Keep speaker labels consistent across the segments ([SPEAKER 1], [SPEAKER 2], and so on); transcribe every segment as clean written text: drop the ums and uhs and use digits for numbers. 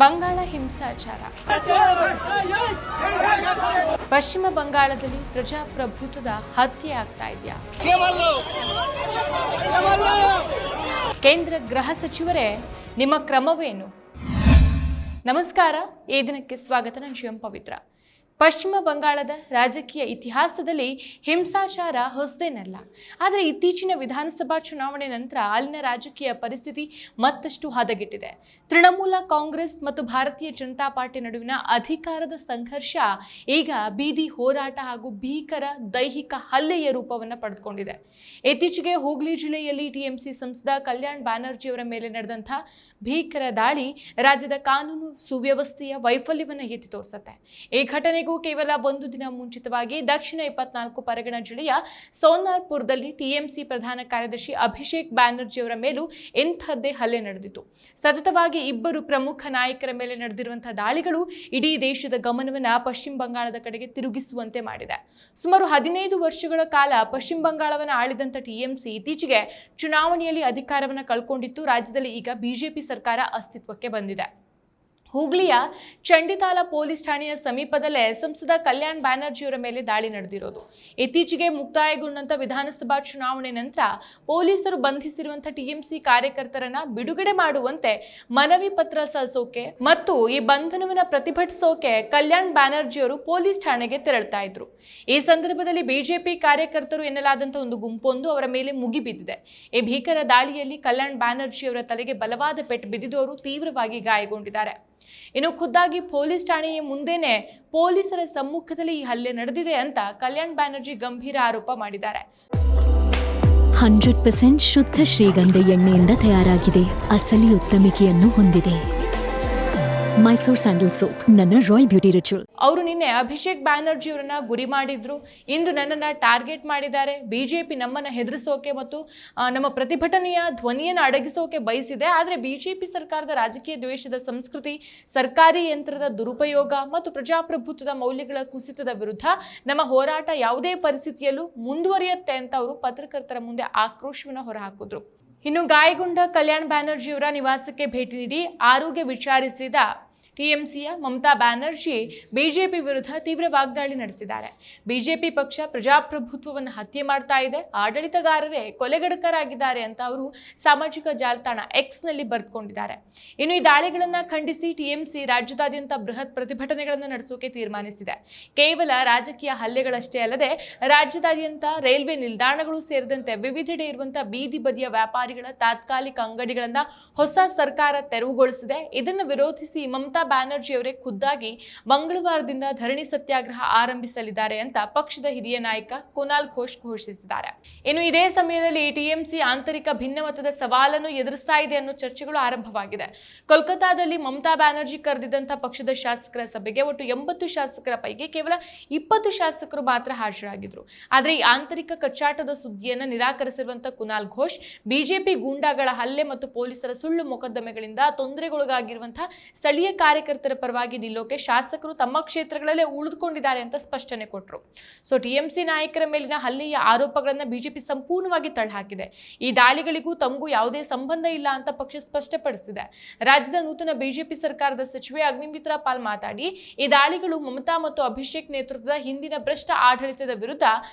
[SPEAKER 1] ಬಂಗಾಳ ಹಿಂಸಾಚಾರ. ಪಶ್ಚಿಮ ಬಂಗಾಳದಲ್ಲಿ ಪ್ರಜಾಪ್ರಭುತ್ವದ ಹತ್ಯೆ ಆಗ್ತಾ ಇದೆಯಾ? ಕೇಂದ್ರ ಗೃಹ ಸಚಿವರೇ, ನಿಮ್ಮ ಕ್ರಮವೇನು? ನಮಸ್ಕಾರ, ಈ ದಿನಕ್ಕೆ ಸ್ವಾಗತ. ನಾನು ಶಿವಂ ಪವಿತ್ರ. ಪಶ್ಚಿಮ ಬಂಗಾಳದ ರಾಜಕೀಯ ಇತಿಹಾಸದಲ್ಲಿ ಹಿಂಸಾಚಾರ ಹೊಸದೇನಲ್ಲ. ಆದರೆ ಇತ್ತೀಚಿನ ವಿಧಾನಸಭಾ ಚುನಾವಣೆ ನಂತರ ಅಲ್ಲಿನ ರಾಜಕೀಯ ಪರಿಸ್ಥಿತಿ ಮತ್ತಷ್ಟು ಹದಗೆಟ್ಟಿದೆ. ತೃಣಮೂಲ ಕಾಂಗ್ರೆಸ್ ಮತ್ತು ಭಾರತೀಯ ಜನತಾ ಪಾರ್ಟಿ ನಡುವಿನ ಅಧಿಕಾರದ ಸಂಘರ್ಷ ಈಗ ಬೀದಿ ಹೋರಾಟ ಹಾಗೂ ಭೀಕರ ದೈಹಿಕ ಹಲ್ಲೆಯ ರೂಪವನ್ನು ಪಡೆದುಕೊಂಡಿದೆ. ಇತ್ತೀಚೆಗೆ ಹೂಗ್ಲಿ ಜಿಲ್ಲೆಯಲ್ಲಿ ಟಿಎಂಸಿ ಸಂಸದ ಕಲ್ಯಾಣ್ ಬ್ಯಾನರ್ಜಿ ಅವರ ಮೇಲೆ ನಡೆದಂಥ ಭೀಕರ ದಾಳಿ ರಾಜ್ಯದ ಕಾನೂನು ಸುವ್ಯವಸ್ಥೆಯ ವೈಫಲ್ಯವನ್ನು ಎತ್ತಿ ತೋರಿಸುತ್ತೆ. ಈ ಘಟನೆಗೂ ಕೇವಲ ಒಂದು ದಿನ ಮುಂಚಿತವಾಗಿ ದಕ್ಷಿಣ 24 ಪರಗಣ ಜಿಲ್ಲೆಯ ಸೋನಾರ್ಪುರದಲ್ಲಿ ಟಿಎಂಸಿ ಪ್ರಧಾನ ಕಾರ್ಯದರ್ಶಿ ಅಭಿಷೇಕ್ ಬ್ಯಾನರ್ಜಿ ಅವರ ಮೇಲೂ ಇಂಥದ್ದೇ ಹಲ್ಲೆ ನಡೆದಿತ್ತು. ಸತತವಾಗಿ ಇಬ್ಬರು ಪ್ರಮುಖ ನಾಯಕರ ಮೇಲೆ ನಡೆದಿರುವಂತಹ ದಾಳಿಗಳು ಇಡೀ ದೇಶದ ಗಮನವನ್ನು ಪಶ್ಚಿಮ ಬಂಗಾಳದ ಕಡೆಗೆ ತಿರುಗಿಸುವಂತೆ ಮಾಡಿದೆ. ಸುಮಾರು 15 ವರ್ಷಗಳ ಕಾಲ ಪಶ್ಚಿಮ ಬಂಗಾಳವನ್ನು ಆಳಿದಂಥ ಟಿಎಂಸಿ ಇತ್ತೀಚೆಗೆ ಚುನಾವಣೆಯಲ್ಲಿ ಅಧಿಕಾರವನ್ನು ಕಳ್ಕೊಂಡಿತ್ತು. ರಾಜ್ಯದಲ್ಲಿ ಈಗ ಬಿಜೆಪಿ ಸರ್ಕಾರ ಅಸ್ತಿತ್ವಕ್ಕೆ ಬಂದಿದೆ. ಹೂಗ್ಲಿಯ ಚಂಡಿತಾಲ ಪೊಲೀಸ್ ಠಾಣೆಯ ಸಮೀಪದಲ್ಲೇ ಸಂಸದ ಕಲ್ಯಾಣ್ ಬ್ಯಾನರ್ಜಿಯವರ ಮೇಲೆ ದಾಳಿ ನಡೆದಿರೋದು. ಇತ್ತೀಚೆಗೆ ಮುಕ್ತಾಯಗೊಂಡಂತ ವಿಧಾನಸಭಾ ಚುನಾವಣೆ ನಂತರ ಪೊಲೀಸರು ಬಂಧಿಸಿರುವಂತಹ ಟಿಎಂಸಿ ಕಾರ್ಯಕರ್ತರನ್ನ ಬಿಡುಗಡೆ ಮಾಡುವಂತೆ ಮನವಿ ಪತ್ರ ಸಲ್ಲಿಸೋಕೆ ಮತ್ತು ಈ ಬಂಧನವನ್ನ ಪ್ರತಿಭಟಿಸೋಕೆ ಕಲ್ಯಾಣ್ ಬ್ಯಾನರ್ಜಿಯವರು ಪೊಲೀಸ್ ಠಾಣೆಗೆ ತೆರಳ್ತಾ ಇದ್ರು. ಈ ಸಂದರ್ಭದಲ್ಲಿ ಬಿಜೆಪಿ ಕಾರ್ಯಕರ್ತರು ಎನ್ನಲಾದಂತಹ ಒಂದು ಗುಂಪೊಂದು ಅವರ ಮೇಲೆ ಮುಗಿಬಿದ್ದಿದೆ. ಈ ಭೀಕರ ದಾಳಿಯಲ್ಲಿ ಕಲ್ಯಾಣ್ ಬ್ಯಾನರ್ಜಿಯವರ ತಲೆಗೆ ಬಲವಾದ ಪೆಟ್ಟು ಬಿದ್ದಿದ್ದು ಅವರು ತೀವ್ರವಾಗಿ ಗಾಯಗೊಂಡಿದ್ದಾರೆ. ಇನ್ನು ಖುದ್ದಾಗಿ ಪೊಲೀಸ್ ಠಾಣೆಯ ಮುಂದೆನೆ ಪೊಲೀಸರ ಸಮ್ಮುಖದಲ್ಲಿ ಈ ಹಲ್ಲೆ ನಡೆದಿದೆ ಅಂತ ಕಲ್ಯಾಣ್ ಬ್ಯಾನರ್ಜಿ ಗಂಭೀರ ಆರೋಪ ಮಾಡಿದ್ದಾರೆ.
[SPEAKER 2] 100% ಶುದ್ಧ ಶ್ರೀಗಂಧ ಎಣ್ಣೆಯಿಂದ ತಯಾರಾಗಿದೆ. ಅಸಲಿ ಉತ್ತಮಿಕೆಯನ್ನು ಹೊಂದಿದೆ. ಮೈಸೂರ್ ಸ್ಯಾಂಡಲ್ ಸೋಪ್, ನನ್ನ ರಾಯಲ್ ಬ್ಯೂಟಿ ರಿಚುವಲ್.
[SPEAKER 1] ಅವರು ನಿನ್ನೆ ಅಭಿಷೇಕ್ ಬ್ಯಾನರ್ಜಿ ಅವರನ್ನ ಗುರಿ ಮಾಡಿದ್ರು. ಇಂದು ನನ್ನನ್ನು ಟಾರ್ಗೆಟ್ ಮಾಡಿದ್ದಾರೆ. ಬಿಜೆಪಿ ನಮ್ಮನ್ನು ಹೆದರಿಸೋಕೆ ಮತ್ತು ನಮ್ಮ ಪ್ರತಿಭಟನೆಯ ಧ್ವನಿಯನ್ನು ಅಡಗಿಸೋಕೆ ಬಯಸಿದೆ. ಆದರೆ ಬಿಜೆಪಿ ಸರ್ಕಾರದ ರಾಜಕೀಯ ದ್ವೇಷದ ಸಂಸ್ಕೃತಿ, ಸರ್ಕಾರಿ ಯಂತ್ರದ ದುರುಪಯೋಗ ಮತ್ತು ಪ್ರಜಾಪ್ರಭುತ್ವದ ಮೌಲ್ಯಗಳ ಕುಸಿತದ ವಿರುದ್ಧ ನಮ್ಮ ಹೋರಾಟ ಯಾವುದೇ ಪರಿಸ್ಥಿತಿಯಲ್ಲೂ ಮುಂದುವರಿಯುತ್ತೆ ಅಂತ ಅವರು ಪತ್ರಕರ್ತರ ಮುಂದೆ ಆಕ್ರೋಶವನ್ನು ಹೊರಹಾಕಿದ್ರು. ಇನ್ನು ಗಾಯಗೊಂಡ ಕಲ್ಯಾಣ್ ಬ್ಯಾನರ್ಜಿಯವರ ನಿವಾಸಕ್ಕೆ ಭೇಟಿ ನೀಡಿ ಆರೋಗ್ಯ ವಿಚಾರಿಸಿದ ಟಿಎಂಸಿಯ ಮಮತಾ ಬ್ಯಾನರ್ಜಿ ಬಿಜೆಪಿ ವಿರುದ್ಧ ತೀವ್ರ ವಾಗ್ದಾಳಿ ನಡೆಸಿದ್ದಾರೆ. ಬಿಜೆಪಿ ಪಕ್ಷ ಪ್ರಜಾಪ್ರಭುತ್ವವನ್ನು ಹತ್ಯೆ ಮಾಡ್ತಾ ಇದೆ, ಆಡಳಿತಗಾರರೇ ಕೊಲೆಗಡಕರಾಗಿದ್ದಾರೆ ಅಂತ ಅವರು ಸಾಮಾಜಿಕ ಜಾಲತಾಣ ಎಕ್ಸ್ನಲ್ಲಿ ಬರೆದುಕೊಂಡಿದ್ದಾರೆ. ಇನ್ನು ಈ ದಾಳಿಗಳನ್ನು ಖಂಡಿಸಿ ಟಿಎಂಸಿ ರಾಜ್ಯದಾದ್ಯಂತ ಬೃಹತ್ ಪ್ರತಿಭಟನೆಗಳನ್ನು ನಡೆಸೋಕೆ ತೀರ್ಮಾನಿಸಿದೆ. ಕೇವಲ ರಾಜಕೀಯ ಹಲ್ಲೆಗಳಷ್ಟೇ ಅಲ್ಲದೆ ರಾಜ್ಯದಾದ್ಯಂತ ರೈಲ್ವೆ ನಿಲ್ದಾಣಗಳು ಸೇರಿದಂತೆ ವಿವಿಧೆಡೆ ಇರುವಂತಹ ಬೀದಿ ಬದಿಯ ವ್ಯಾಪಾರಿಗಳ ತಾತ್ಕಾಲಿಕ ಅಂಗಡಿಗಳನ್ನು ಹೊಸ ಸರ್ಕಾರ ತೆರವುಗೊಳಿಸಿದೆ. ಇದನ್ನು ವಿರೋಧಿಸಿ ಮಮತಾ ಬ್ಯಾನರ್ಜಿ ಅವರೇ ಖುದ್ದಾಗಿ ಮಂಗಳವಾರದಿಂದ ಧರಣಿ ಸತ್ಯಾಗ್ರಹ ಆರಂಭಿಸಲಿದ್ದಾರೆ ಅಂತ ಪಕ್ಷದ ಹಿರಿಯ ನಾಯಕ ಕುನಾಲ್ ಘೋಷ್ ಘೋಷಿಸಿದ್ದಾರೆ. ಇನ್ನು ಇದೇ ಸಮಯದಲ್ಲಿ ಟಿಎಂಸಿ ಆಂತರಿಕ ಭಿನ್ನಮತದ ಸವಾಲನ್ನು ಎದುರಿಸ್ತಾ ಇದೆ ಅನ್ನೋ ಚರ್ಚೆಗಳು ಆರಂಭವಾಗಿದೆ. ಕೋಲ್ಕತಾದಲ್ಲಿ ಮಮತಾ ಬ್ಯಾನರ್ಜಿ ಕರೆದಿದ್ದಂತಹ ಪಕ್ಷದ ಶಾಸಕರ ಸಭೆಗೆ ಒಟ್ಟು 80 ಶಾಸಕರ ಪೈಕಿ ಕೇವಲ 20 ಶಾಸಕರು ಮಾತ್ರ ಹಾಜರಾಗಿದ್ರು. ಆದರೆ ಈ ಆಂತರಿಕ ಕಚ್ಚಾಟದ ಸುದ್ದಿಯನ್ನು ನಿರಾಕರಿಸಿರುವಂತಹ ಕುನಾಲ್ ಘೋಷ್ ಬಿಜೆಪಿ ಗೂಂಡಾಗಳ ಹಲ್ಲೆ ಮತ್ತು ಪೊಲೀಸರ ಸುಳ್ಳು ಮೊಕದ್ದಮೆಗಳಿಂದ ತೊಂದರೆಗೊಳಗಾಗಿರುವಂತಹ ಸ್ಥಳೀಯ ಕಾರ್ಯಕರ್ತರ ಪರವಾಗಿ ನಿಲ್ಲೋಕೆ ಶಾಸಕರು ತಮ್ಮ ಕ್ಷೇತ್ರಗಳಲ್ಲೇ ಉಳಿದುಕೊಂಡಿದ್ದಾರೆ ಅಂತ ಸ್ಪಷ್ಟನೆ ಕೊಟ್ಟರು. ಸೊ ಟಿಎಂಸಿ ನಾಯಕರ ಮೇಲಿನ ಹಲ್ಲೆಯ ಆರೋಪಗಳನ್ನು ಬಿಜೆಪಿ ಸಂಪೂರ್ಣವಾಗಿ ತಳ್ಳಹಾಕಿದೆ. ಈ ದಾಳಿಗಳಿಗೂ ತಮಗೂ ಯಾವುದೇ ಸಂಬಂಧ ಇಲ್ಲ ಅಂತ ಪಕ್ಷ ಸ್ಪಷ್ಟಪಡಿಸಿದೆ. ರಾಜ್ಯದ ನೂತನ ಬಿಜೆಪಿ ಸರ್ಕಾರದ ಸಚಿವೆ ಅಗ್ನಿಮಿತ್ರಾ ಪಾಲ್ ಮಾತಾಡಿ, ಈ ದಾಳಿಗಳು ಮಮತಾ ಮತ್ತು ಅಭಿಷೇಕ್ ನೇತೃತ್ವದ ಹಿಂದಿನ ಭ್ರಷ್ಟ ಆಡಳಿತದ ವಿರುದ್ಧ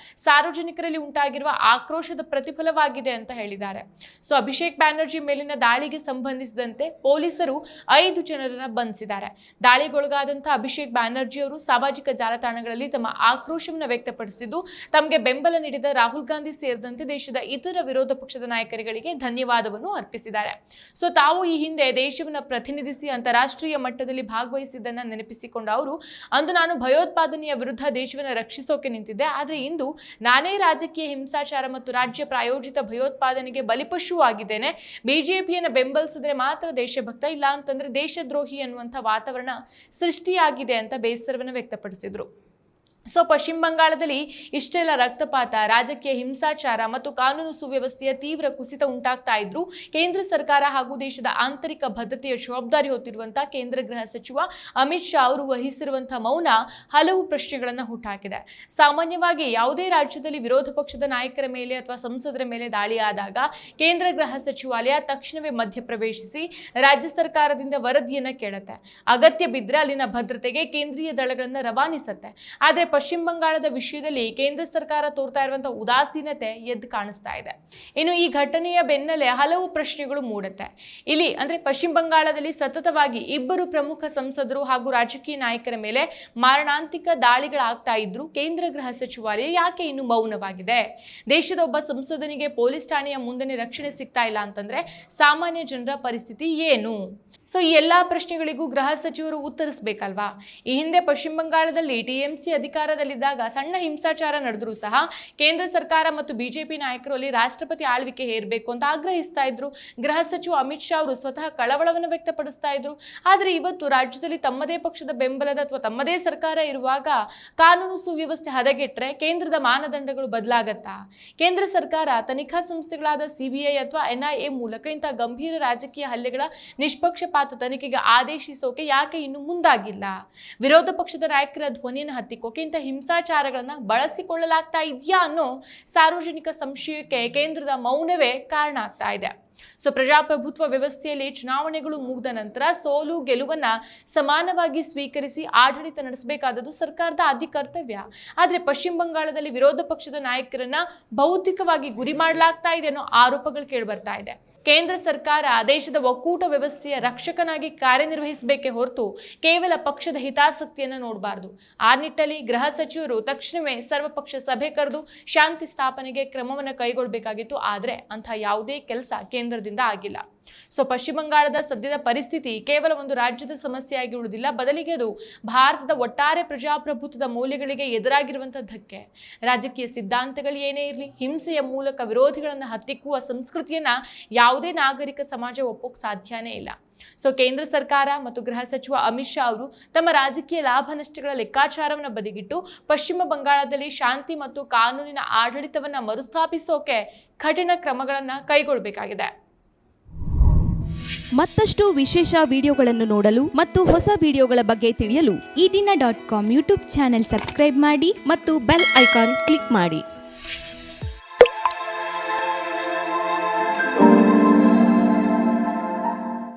[SPEAKER 1] ಸಾರ್ವಜನಿಕರಲ್ಲಿ ಉಂಟಾಗಿರುವ ಆಕ್ರೋಶದ ಪ್ರತಿಫಲವಾಗಿದೆ ಅಂತ ಹೇಳಿದ್ದಾರೆ. ಸೊ ಅಭಿಷೇಕ್ ಬ್ಯಾನರ್ಜಿ ಮೇಲಿನ ದಾಳಿಗೆ ಸಂಬಂಧಿಸಿದಂತೆ ಪೊಲೀಸರು 5 ಜನರನ್ನ ಬಂಧಿಸಿದ್ದಾರೆ. ದಾಳಿಗೊಳಗಾದಂತಹ ಅಭಿಷೇಕ್ ಬ್ಯಾನರ್ಜಿ ಅವರು ಸಾಮಾಜಿಕ ಜಾಲತಾಣಗಳಲ್ಲಿ ತಮ್ಮ ಆಕ್ರೋಶವನ್ನು ವ್ಯಕ್ತಪಡಿಸಿದ್ದು, ತಮಗೆ ಬೆಂಬಲ ನೀಡಿದ ರಾಹುಲ್ ಗಾಂಧಿ ಸೇರಿದಂತೆ ದೇಶದ ಇತರ ವಿರೋಧ ಪಕ್ಷದ ನಾಯಕರುಗಳಿಗೆ ಧನ್ಯವಾದವನ್ನು ಅರ್ಪಿಸಿದ್ದಾರೆ. ಸೊ ತಾವು ಈ ಹಿಂದೆ ದೇಶವನ್ನು ಪ್ರತಿನಿಧಿಸಿ ಅಂತಾರಾಷ್ಟ್ರೀಯ ಮಟ್ಟದಲ್ಲಿ ಭಾಗವಹಿಸಿದ್ದನ್ನು ನೆನಪಿಸಿಕೊಂಡ ಅವರು, ಅಂದು ನಾನು ಭಯೋತ್ಪಾದನೆಯ ವಿರುದ್ಧ ದೇಶವನ್ನು ರಕ್ಷಿಸೋಕೆ ನಿಂತಿದ್ದೆ. ಆದರೆ ಇಂದು ನಾನೇ ರಾಜಕೀಯ ಹಿಂಸಾಚಾರ ಮತ್ತು ರಾಜ್ಯ ಪ್ರಾಯೋಜಿತ ಭಯೋತ್ಪಾದನೆಗೆ ಬಲಿಪಶು ಆಗಿದ್ದೇನೆ. ಬಿಜೆಪಿಯನ್ನು ಬೆಂಬಲಿಸಿದ್ರೆ ಮಾತ್ರ ದೇಶಭಕ್ತ, ಇಲ್ಲ ಅಂತಂದ್ರೆ ದೇಶದ್ರೋಹಿ ಅನ್ನುವಂಥ ವಾತಾವರಣ ಸೃಷ್ಟಿಯಾಗಿದೆ ಅಂತ ಬೇಸರವನ್ನು ವ್ಯಕ್ತಪಡಿಸಿದ್ರು. ಸೊ ಪಶ್ಚಿಮ ಬಂಗಾಳದಲ್ಲಿ ಇಷ್ಟೆಲ್ಲ ರಕ್ತಪಾತ, ರಾಜಕೀಯ ಹಿಂಸಾಚಾರ ಮತ್ತು ಕಾನೂನು ಸುವ್ಯವಸ್ಥೆಯ ತೀವ್ರ ಕುಸಿತ ಉಂಟಾಗ್ತಾ ಇದ್ರು ಕೇಂದ್ರ ಸರ್ಕಾರ ಹಾಗೂ ದೇಶದ ಆಂತರಿಕ ಭದ್ರತೆಯ ಜವಾಬ್ದಾರಿ ಹೊತ್ತಿರುವಂತಹ ಕೇಂದ್ರ ಗೃಹ ಸಚಿವ ಅಮಿತ್ ಶಾ ಅವರು ವಹಿಸಿರುವಂತಹ ಮೌನ ಹಲವು ಪ್ರಶ್ನೆಗಳನ್ನು ಹುಟ್ಟಾಕಿದೆ. ಸಾಮಾನ್ಯವಾಗಿ ಯಾವುದೇ ರಾಜ್ಯದಲ್ಲಿ ವಿರೋಧ ಪಕ್ಷದ ನಾಯಕರ ಮೇಲೆ ಅಥವಾ ಸಂಸದರ ಮೇಲೆ ದಾಳಿ ಆದಾಗ ಕೇಂದ್ರ ಗೃಹ ಸಚಿವಾಲಯ ತಕ್ಷಣವೇ ಮಧ್ಯಪ್ರವೇಶಿಸಿ ರಾಜ್ಯ ಸರ್ಕಾರದಿಂದ ವರದಿಯನ್ನ ಕೇಳುತ್ತೆ. ಅಗತ್ಯ ಬಿದ್ದರೆ ಅಲ್ಲಿನ ಭದ್ರತೆಗೆ ಕೇಂದ್ರೀಯ ದಳಗಳನ್ನು ರವಾನಿಸುತ್ತೆ. ಆದರೆ ಪಶ್ಚಿಮ ಬಂಗಾಳದ ವಿಷಯದಲ್ಲಿ ಕೇಂದ್ರ ಸರ್ಕಾರ ತೋರ್ತಾ ಇರುವಂತಹ ಉದಾಸೀನತೆ ಎದ್ದು ಕಾಣಿಸ್ತಾ ಇದೆ. ಇನ್ನು ಈ ಘಟನೆಯ ಬೆನ್ನಲ್ಲೇ ಹಲವು ಪ್ರಶ್ನೆಗಳು ಮೂಡುತ್ತೆ. ಇಲ್ಲಿ ಅಂದ್ರೆ ಪಶ್ಚಿಮ ಬಂಗಾಳದಲ್ಲಿ ಸತತವಾಗಿ ಇಬ್ಬರು ಪ್ರಮುಖ ಸಂಸದರು ಹಾಗೂ ರಾಜಕೀಯ ನಾಯಕರ ಮೇಲೆ ಮಾರಣಾಂತಿಕ ದಾಳಿಗಳಾಗ್ತಾ ಇದ್ರು ಕೇಂದ್ರ ಗೃಹ ಸಚಿವಾಲಯ ಯಾಕೆ ಇನ್ನು ಮೌನವಾಗಿದೆ? ದೇಶದ ಒಬ್ಬ ಸಂಸದನಿಗೆ ಪೊಲೀಸ್ ಠಾಣೆಯ ಮುಂದೆ ರಕ್ಷಣೆ ಸಿಗ್ತಾ ಇಲ್ಲ ಅಂತಂದ್ರೆ ಸಾಮಾನ್ಯ ಜನರ ಪರಿಸ್ಥಿತಿ ಏನು? ಸೊ ಈ ಎಲ್ಲಾ ಪ್ರಶ್ನೆಗಳಿಗೂ ಗೃಹ ಸಚಿವರು ಉತ್ತರಿಸಬೇಕಲ್ವಾ? ಈ ಹಿಂದೆ ಪಶ್ಚಿಮ ಬಂಗಾಳದಲ್ಲಿ ಟಿಎಂಸಿ ಅಧಿಕಾರದಲ್ಲಿದ್ದಾಗ ಸಣ್ಣ ಹಿಂಸಾಚಾರ ನಡೆದರೂ ಸಹ ಕೇಂದ್ರ ಸರ್ಕಾರ ಮತ್ತು ಬಿಜೆಪಿ ನಾಯಕರು ಅಲ್ಲಿ ರಾಷ್ಟ್ರಪತಿ ಆಳ್ವಿಕೆ ಹೇರಬೇಕು ಅಂತ ಆಗ್ರಹಿಸ್ತಾ ಇದ್ರು. ಗೃಹ ಸಚಿವ ಅಮಿತ್ ಶಾ ಅವರು ಸ್ವತಃ ಕಳವಳವನ್ನು ವ್ಯಕ್ತಪಡಿಸ್ತಾ ಇದ್ರು. ಆದರೆ ಇವತ್ತು ರಾಜ್ಯದಲ್ಲಿ ತಮ್ಮದೇ ಪಕ್ಷದ ಬೆಂಬಲದ ಅಥವಾ ತಮ್ಮದೇ ಸರ್ಕಾರ ಇರುವಾಗ ಕಾನೂನು ಸುವ್ಯವಸ್ಥೆ ಹದಗೆಟ್ರೆ ಕೇಂದ್ರದ ಮಾನದಂಡಗಳು ಬದಲಾಗತ್ತಾ? ಕೇಂದ್ರ ಸರ್ಕಾರ ತನಿಖಾ ಸಂಸ್ಥೆಗಳಾದ ಸಿಬಿಐ ಅಥವಾ ಎನ್ಐಎ ಮೂಲಕ ಇಂತಹ ಗಂಭೀರ ರಾಜಕೀಯ ಹಲ್ಲೆಗಳ ನಿಷ್ಪಕ್ಷಪಾತ ತನಿಖೆಗೆ ಆದೇಶಿಸೋಕೆ ಯಾಕೆ ಇನ್ನು ಮುಂದಾಗಿಲ್ಲ? ವಿರೋಧ ಪಕ್ಷದ ನಾಯಕರ ಧ್ವನಿಯನ್ನು ಹತ್ತಿಕ್ಕೋಕೆ ಇಂಥ ಹಿಂಸಾಚಾರಗಳನ್ನ ಬಳಸಿಕೊಳ್ಳಲಾಗ್ತಾ ಇದೆಯಾ ಅನ್ನೋ ಸಾರ್ವಜನಿಕ ಸಂಶಯಕ್ಕೆ ಕೇಂದ್ರದ ಮೌನವೇ ಕಾರಣ ಆಗ್ತಾ ಇದೆ. ಸೊ ಪ್ರಜಾಪ್ರಭುತ್ವ ವ್ಯವಸ್ಥೆಯಲ್ಲಿ ಚುನಾವಣೆಗಳು ಮುಗಿದ ನಂತರ ಸೋಲು ಗೆಲುವನ್ನ ಸಮಾನವಾಗಿ ಸ್ವೀಕರಿಸಿ ಆಡಳಿತ ನಡೆಸಬೇಕಾದದ್ದು ಸರ್ಕಾರದ ಆದ್ಯ ಕರ್ತವ್ಯ. ಆದ್ರೆ ಪಶ್ಚಿಮ ಬಂಗಾಳದಲ್ಲಿ ವಿರೋಧ ಪಕ್ಷದ ನಾಯಕರನ್ನ ಬೌದ್ಧಿಕವಾಗಿ ಗುರಿ ಮಾಡಲಾಗ್ತಾ ಇದೆ ಅನ್ನೋ ಆರೋಪಗಳು ಕೇಳಿಬರ್ತಾ ಇದೆ. ಕೇಂದ್ರ ಸರ್ಕಾರ ದೇಶದ ಒಕ್ಕೂಟ ವ್ಯವಸ್ಥೆಯ ರಕ್ಷಕನಾಗಿ ಕಾರ್ಯನಿರ್ವಹಿಸಬೇಕೇ ಹೊರತು ಕೇವಲ ಪಕ್ಷದ ಹಿತಾಸಕ್ತಿಯನ್ನು ನೋಡಬಾರದು. ಆ ನಿಟ್ಟಲ್ಲಿ ಗೃಹ ಸಚಿವರು ತಕ್ಷಣವೇ ಸರ್ವಪಕ್ಷ ಸಭೆ ಕರೆದು ಶಾಂತಿ ಸ್ಥಾಪನೆಗೆ ಕ್ರಮವನ್ನು ಕೈಗೊಳ್ಳಬೇಕಾಗಿತ್ತು. ಆದರೆ ಅಂಥ ಯಾವುದೇ ಕೆಲಸ ಕೇಂದ್ರದಿಂದ ಆಗಿಲ್ಲ. ಸೊ ಪಶ್ಚಿಮ ಬಂಗಾಳದ ಸದ್ಯದ ಪರಿಸ್ಥಿತಿ ಕೇವಲ ಒಂದು ರಾಜ್ಯದ ಸಮಸ್ಯೆಯಾಗಿ ಉಳಿದಿಲ್ಲ, ಬದಲಿಗೆ ಅದು ಭಾರತದ ಒಟ್ಟಾರೆ ಪ್ರಜಾಪ್ರಭುತ್ವದ ಮೌಲ್ಯಗಳಿಗೆ ಎದುರಾಗಿರುವಂತಹ ಧಕ್ಕೆ. ರಾಜಕೀಯ ಸಿದ್ಧಾಂತಗಳು ಏನೇ ಇರಲಿ, ಹಿಂಸೆಯ ಮೂಲಕ ವಿರೋಧಿಗಳನ್ನು ಹತ್ತಿಕ್ಕುವ ಸಂಸ್ಕೃತಿಯನ್ನ ಯಾವುದೇ ನಾಗರಿಕ ಸಮಾಜ ಒಪ್ಪೋಕ್ ಸಾಧ್ಯನೇ ಇಲ್ಲ. ಸೊ ಕೇಂದ್ರ ಸರ್ಕಾರ ಮತ್ತು ಗೃಹ ಸಚಿವ ಅಮಿತ್ ಶಾ ಅವರು ತಮ್ಮ ರಾಜಕೀಯ ಲಾಭ ನಷ್ಟಗಳ ಲೆಕ್ಕಾಚಾರವನ್ನು ಬದಿಗಿಟ್ಟು ಪಶ್ಚಿಮ ಬಂಗಾಳದಲ್ಲಿ ಶಾಂತಿ ಮತ್ತು ಕಾನೂನಿನ ಆಡಳಿತವನ್ನ ಮರುಸ್ಥಾಪಿಸೋಕೆ ಕಠಿಣ ಕ್ರಮಗಳನ್ನ ಕೈಗೊಳ್ಳಬೇಕಾಗಿದೆ.
[SPEAKER 3] ಮತ್ತಷ್ಟು ವಿಶೇಷ ವಿಡಿಯೋಗಳನ್ನು ನೋಡಲು ಮತ್ತು ಹೊಸ ವಿಡಿಯೋಗಳ ಬಗ್ಗೆ ತಿಳಿಯಲು
[SPEAKER 4] EDina.com ಯೂಟ್ಯೂಬ್ ಚಾನೆಲ್ ಸಬ್ಸ್ಕ್ರೈಬ್ ಮಾಡಿ
[SPEAKER 3] ಮತ್ತು ಬೆಲ್ ಐಕಾನ್ ಕ್ಲಿಕ್ ಮಾಡಿ.